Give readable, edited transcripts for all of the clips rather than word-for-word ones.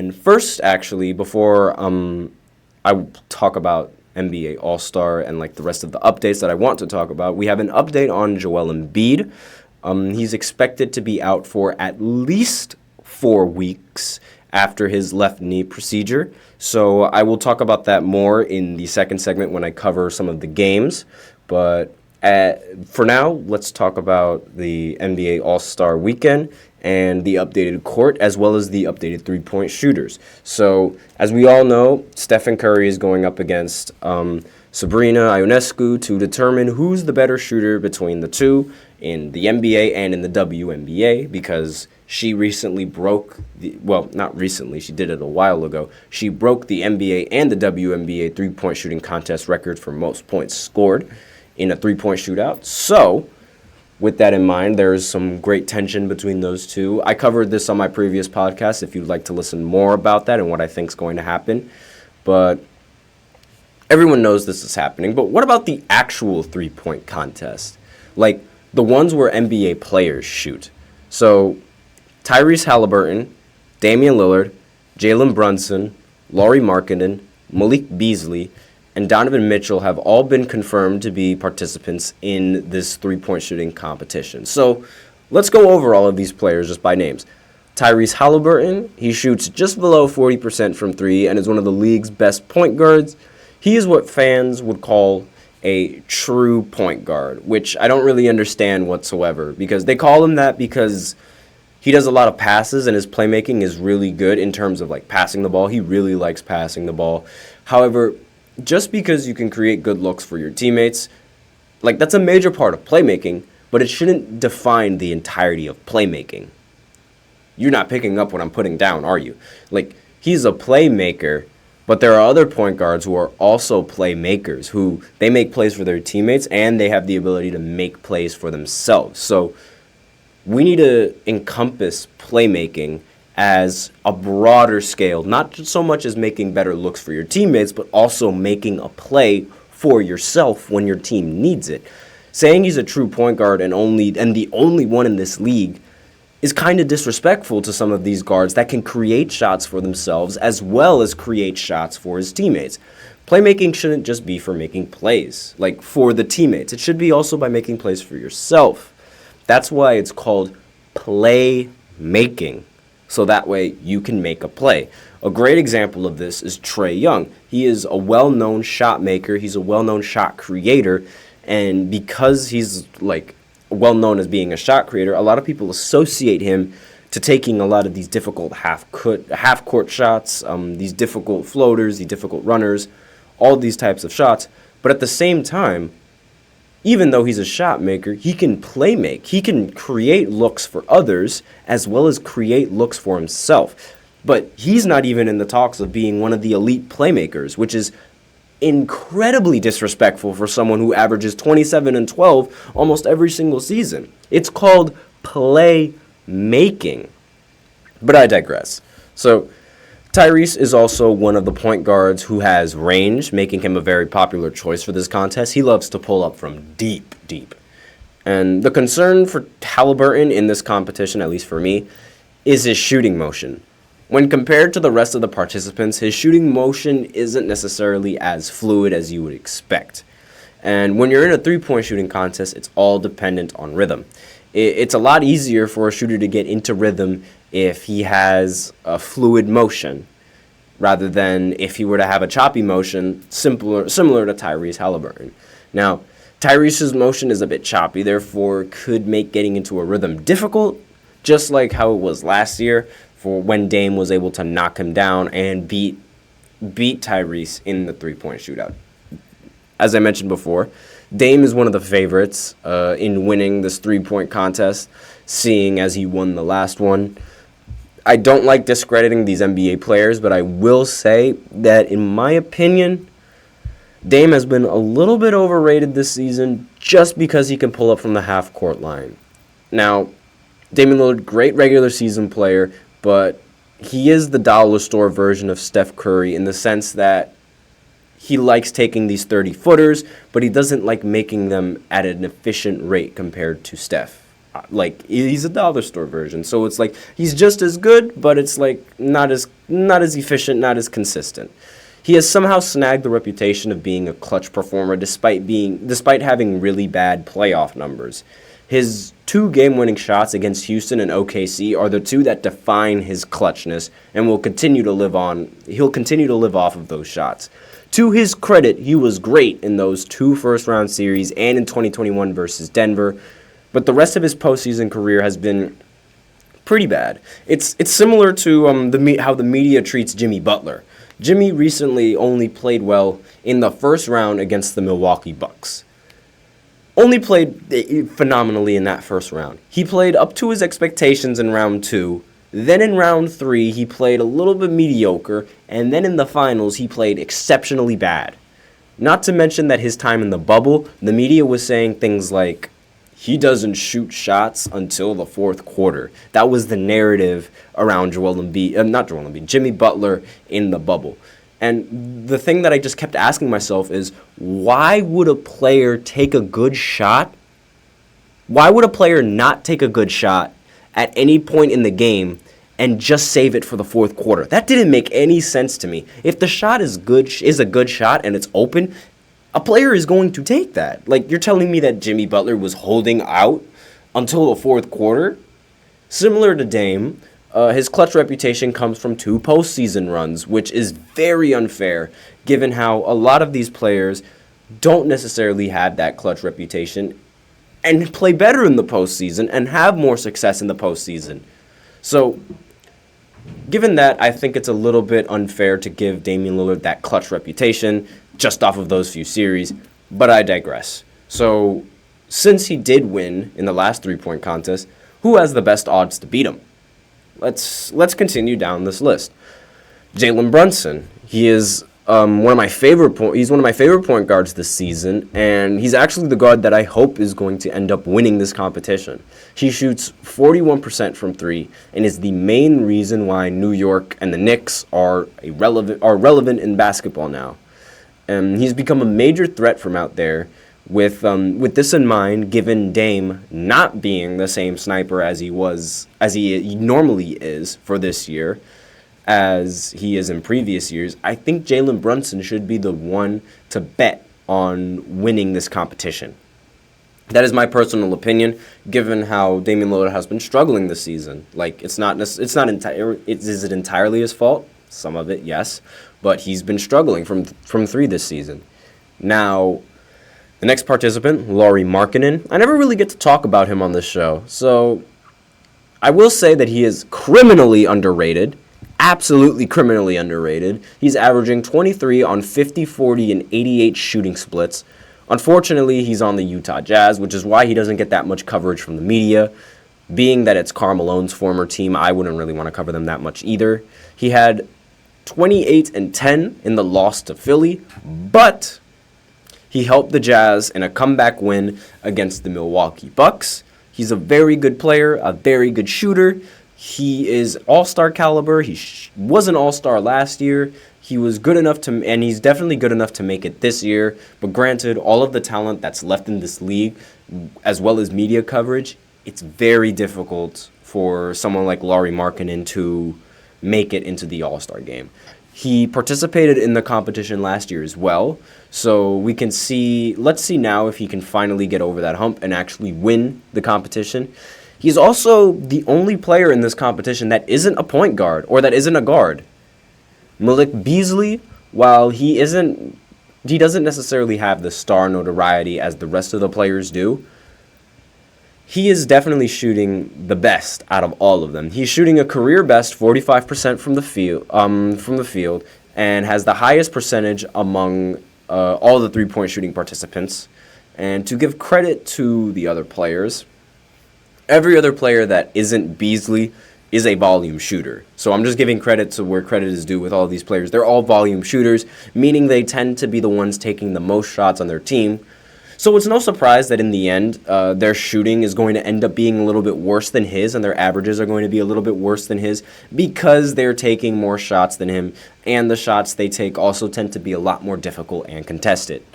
And first, actually, before I talk about NBA Allstar and like the rest of the updates that I want to talk about, we have an update on Joel Embiid. He's expected to be out for at least 4 weeks after his left knee procedure. So I will talk about that more in the second segment when I cover some of the games. But for now, let's talk about the NBA All-Star Weekend and the updated court as well as the updated three-point shooters. So as we all know, Stephen Curry is going up against Sabrina Ionescu to determine who's the better shooter between the two in the NBA and in the WNBA, because she recently broke not recently, she did it a while ago. She broke the NBA and the WNBA three-point shooting contest record for most points scored in a three-point shootout. So, with that in mind, there is some great tension between those two. I covered this on my previous podcast if you'd like to listen more about that and what I think is going to happen. But everyone knows this is happening. But what about the actual three-point contest? Like the ones where NBA players shoot. So, Tyrese Halliburton, Damian Lillard, Jalen Brunson, Lauri Markkanen, Malik Beasley, and Donovan Mitchell have all been confirmed to be participants in this three-point shooting competition. So let's go over all of these players just by names. Tyrese Halliburton, he shoots just below 40% from three and is one of the league's best point guards. He is what fans would call a true point guard, which I don't really understand whatsoever, because they call him that because he does a lot of passes and his playmaking is really good in terms of like passing the ball. He really likes passing the ball. However, just because you can create good looks for your teammates, like that's a major part of playmaking, but it shouldn't define the entirety of playmaking. You're not picking up what I'm putting down, are you? Like, he's a playmaker, but there are other point guards who are also playmakers, who they make plays for their teammates and they have the ability to make plays for themselves. So we need to encompass playmaking as a broader scale, not so much as making better looks for your teammates, but also making a play for yourself when your team needs it. Saying he's a true point guard and the only one in this league is kind of disrespectful to some of these guards that can create shots for themselves as well as create shots for his teammates. Playmaking shouldn't just be for making plays, like for the teammates. It should be also by making plays for yourself. That's why it's called playmaking. So that way you can make a play. A great example of this is Trae Young. He is a well-known shot maker. He's a well-known shot creator. And because he's like well-known as being a shot creator, a lot of people associate him to taking a lot of these difficult half-court shots, these difficult floaters, these difficult runners, all these types of shots. But at the same time, even though he's a shot maker, he can play make. He can create looks for others as well as create looks for himself. But he's not even in the talks of being one of the elite playmakers, which is incredibly disrespectful for someone who averages 27 and 12 almost every single season. It's called play making. But I digress. So Tyrese is also one of the point guards who has range, making him a very popular choice for this contest. He loves to pull up from deep. And the concern for Halliburton in this competition, at least for me, is his shooting motion. When compared to the rest of the participants, his shooting motion isn't necessarily as fluid as you would expect. And when you're in a three-point shooting contest, it's all dependent on rhythm. It's a lot easier for a shooter to get into rhythm if he has a fluid motion rather than if he were to have a choppy motion similar to Tyrese Halliburton. Now, Tyrese's motion is a bit choppy, therefore could make getting into a rhythm difficult, just like how it was last year for when Dame was able to knock him down and beat Tyrese in the three-point shootout. As I mentioned before, Dame is one of the favorites in winning this three-point contest, seeing as he won the last one. I don't like discrediting these NBA players, but I will say that, in my opinion, Dame has been a little bit overrated this season just because he can pull up from the half-court line. Now, Damian Lillard, great regular season player, but he is the dollar store version of Steph Curry in the sense that he likes taking these 30-footers, but he doesn't like making them at an efficient rate compared to Steph. Like, he's a dollar store version. So it's like he's just as good, but it's like not as efficient, not as consistent. He has somehow snagged the reputation of being a clutch performer despite having really bad playoff numbers. His 2 game-winning shots against Houston and OKC are the 2 that define his clutchness and will continue to live on. He'll continue to live off of those shots. To his credit, he was great in those 2 first-round series and in 2021 versus Denver, but the rest of his postseason career has been pretty bad. It's similar to how the media treats Jimmy Butler. Jimmy recently only played well in the first round against the Milwaukee Bucks. Only played phenomenally in that first round. He played up to his expectations in round 2. Then in round 3, he played a little bit mediocre. And then in the finals, he played exceptionally bad. Not to mention that his time in the bubble, the media was saying things like, he doesn't shoot shots until the fourth quarter. That was the narrative around Jimmy Butler in the bubble. And the thing that I just kept asking myself is, why would a player take a good shot? Why would a player not take a good shot at any point in the game and just save it for the fourth quarter? That didn't make any sense to me. If the shot is a good shot and it's open, a player is going to take that. Like, you're telling me that Jimmy Butler was holding out until the fourth quarter? Similar to Dame, his clutch reputation comes from 2 postseason runs, which is very unfair, given how a lot of these players don't necessarily have that clutch reputation and play better in the postseason and have more success in the postseason. So, given that, I think it's a little bit unfair to give Damian Lillard that clutch reputation just off of those few series, but I digress. So, since he did win in the last 3-point contest, who has the best odds to beat him? Let's continue down this list. Jalen Brunson. He is one of my favorite point guards this season, and he's actually the guard that I hope is going to end up winning this competition. He shoots 41% from 3 and is the main reason why New York and the Knicks are relevant in basketball now. He's become a major threat from out there. With this in mind, given Dame not being the same sniper as he normally is for this year, as he is in previous years, I think Jalen Brunson should be the one to bet on winning this competition. That is my personal opinion, given how Damian Lillard has been struggling this season. Like, is it entirely his fault? Some of it, yes, but he's been struggling from 3 this season. Now, the next participant, Lauri Markkanen. I never really get to talk about him on this show, so I will say that he is criminally underrated, absolutely criminally underrated. He's averaging 23 on 50, 40, and 88 shooting splits. Unfortunately, he's on the Utah Jazz, which is why he doesn't get that much coverage from the media. Being that it's Karl Malone's former team, I wouldn't really want to cover them that much either. He had 28 and 10 in the loss to Philly, but he helped the Jazz in a comeback win against the Milwaukee Bucks. He's a very good player, a very good shooter. He is all-star caliber. He was an all-star last year. He was good enough and he's definitely good enough to make it this year. But granted, all of the talent that's left in this league, as well as media coverage, it's very difficult for someone like Lauri Markkanen to make it into the All-Star game. He participated in the competition last year as well, so let's see now if he can finally get over that hump and actually win the competition. He's also the only player in this competition that isn't a point guard or that isn't a guard. Malik Beasley, while he doesn't necessarily have the star notoriety as the rest of the players do, he is definitely shooting the best out of all of them. He's shooting a career best 45% from the field, and has the highest percentage among all the three-point shooting participants. And to give credit to the other players, every other player that isn't Beasley is a volume shooter. So I'm just giving credit to where credit is due with all these players. They're all volume shooters, meaning they tend to be the ones taking the most shots on their team. So it's no surprise that in the end, their shooting is going to end up being a little bit worse than his, and their averages are going to be a little bit worse than his because they're taking more shots than him, and the shots they take also tend to be a lot more difficult and contested.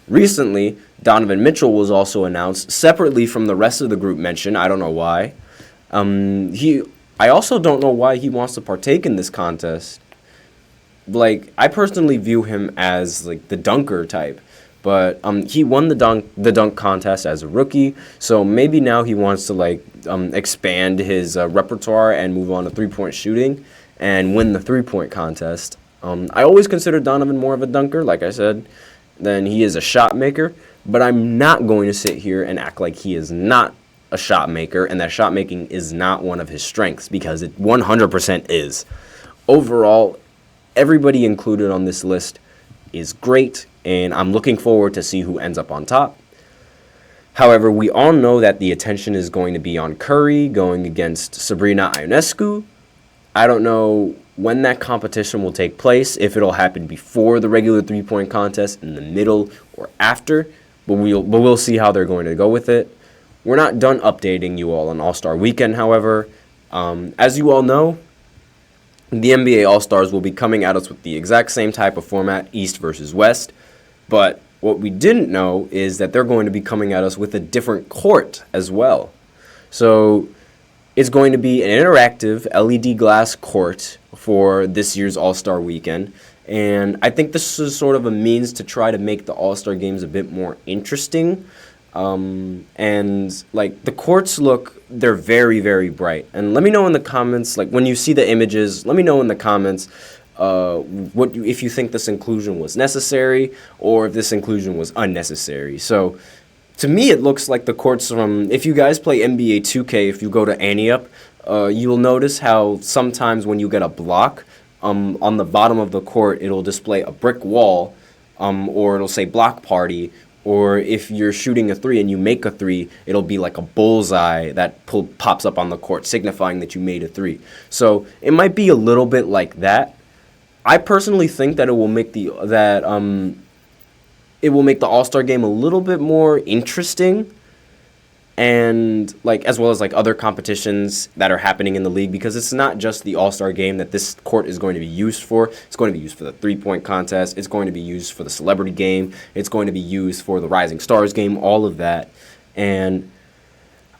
Recently, Donovan Mitchell was also announced separately from the rest of the group mentioned. I don't know why. I also don't know why he wants to partake in this contest. Like, I personally view him as like the dunker type, but he won the dunk contest as a rookie, so maybe now he wants to like expand his repertoire and move on to 3-point shooting and win the 3-point contest. I always consider Donovan more of a dunker, like I said, than he is a shot maker, but I'm not going to sit here and act like he is not a shot maker and that shot making is not one of his strengths, because it 100% is. Overall, everybody included on this list is great, and I'm looking forward to see who ends up on top. However, we all know that the attention is going to be on Curry going against Sabrina Ionescu. I don't know when that competition will take place, if it'll happen before the regular 3-point contest, in the middle, or after, but we'll see how they're going to go with it. We're not done updating you all on All-Star Weekend, however. As you all know, the NBA All-Stars will be coming at us with the exact same type of format, East versus West, but what we didn't know is that they're going to be coming at us with a different court as well. So it's going to be an interactive LED glass court for this year's All-Star Weekend, and I think this is sort of a means to try to make the All-Star games a bit more interesting. And like the courts they're very, very bright. And let me know in the comments, like when you see the images, let me know in the comments if you think this inclusion was necessary or if this inclusion was unnecessary. So to me, it looks like the courts from, if you guys play NBA 2K, if you go to Annie-Up, you'll notice how sometimes when you get a block, on the bottom of the court, it'll display a brick wall, or it'll say block party. Or if you're shooting a 3 and you make a 3, it'll be like a bullseye that pops up on the court, signifying that you made a 3. So it might be a little bit like that. I personally think that it will make the All-Star game a little bit more interesting, and like as well as like other competitions that are happening in the league, because it's not just the All-Star game that this court is going to be used for. It's going to be used for the 3-point contest. It's going to be used for the celebrity game. It's going to be used for the Rising Stars game, all of that. And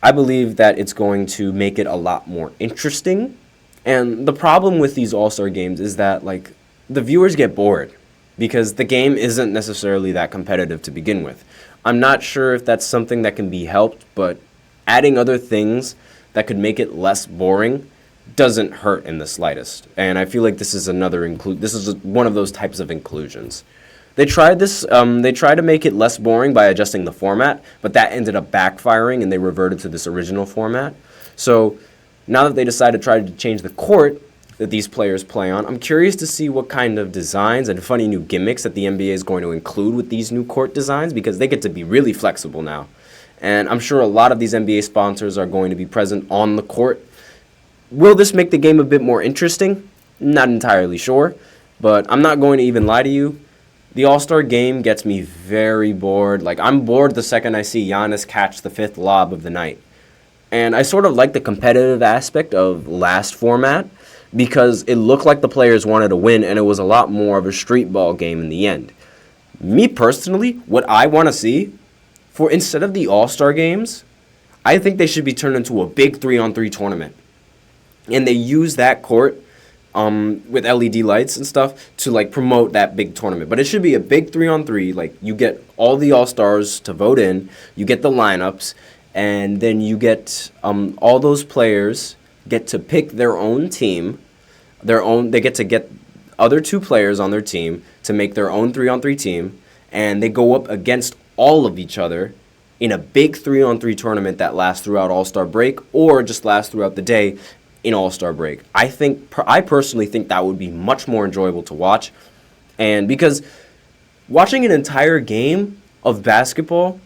I believe that it's going to make it a lot more interesting. And the problem with these All-Star games is that like the viewers get bored because the game isn't necessarily that competitive to begin with. I'm not sure if that's something that can be helped, but adding other things that could make it less boring doesn't hurt in the slightest. And I feel like this is one of those types of inclusions. They tried to make it less boring by adjusting the format, but that ended up backfiring and they reverted to this original format. So now that they decided to try to change the court that these players play on, I'm curious to see what kind of designs and funny new gimmicks that the NBA is going to include with these new court designs, because they get to be really flexible now. And I'm sure a lot of these NBA sponsors are going to be present on the court. Will this make the game a bit more interesting? Not entirely sure, but I'm not going to even lie to you. The All-Star game gets me very bored. Like, I'm bored the second I see Giannis catch the 5th lob of the night. And I sort of like the competitive aspect of last format, because it looked like the players wanted to win, and it was a lot more of a street ball game in the end. Me personally, what I want to see, for instead of the All-Star games, I think they should be turned into a big 3-on-3 tournament. And they use that court with LED lights and stuff to like promote that big tournament. But it should be a big 3-on-3. Like, you get all the All-Stars to vote in, you get the lineups, and then you get all those players get to pick their own team, they get to get other 2 players on their team to make their own 3-on-3 team, and they go up against all of each other in a big 3-on-3 tournament that lasts throughout All-Star break or just lasts throughout the day in All-Star break. I personally think that would be much more enjoyable to watch, and because watching an entire game of basketball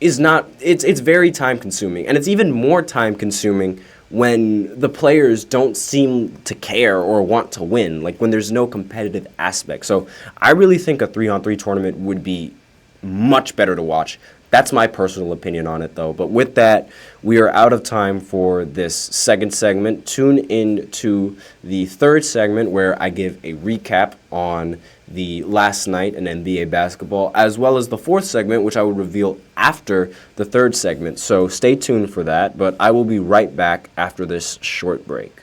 is not, it's very time consuming, and it's even more time consuming when the players don't seem to care or want to win, like when there's no competitive aspect. So I really think a 3-on-3 tournament would be much better to watch That's my personal opinion on it, though. But with that, we are out of time for this second segment. Tune in to the third segment where I give a recap on the last night in NBA basketball, as well as the fourth segment, which I will reveal after the third segment. So stay tuned for that, but I will be right back after this short break.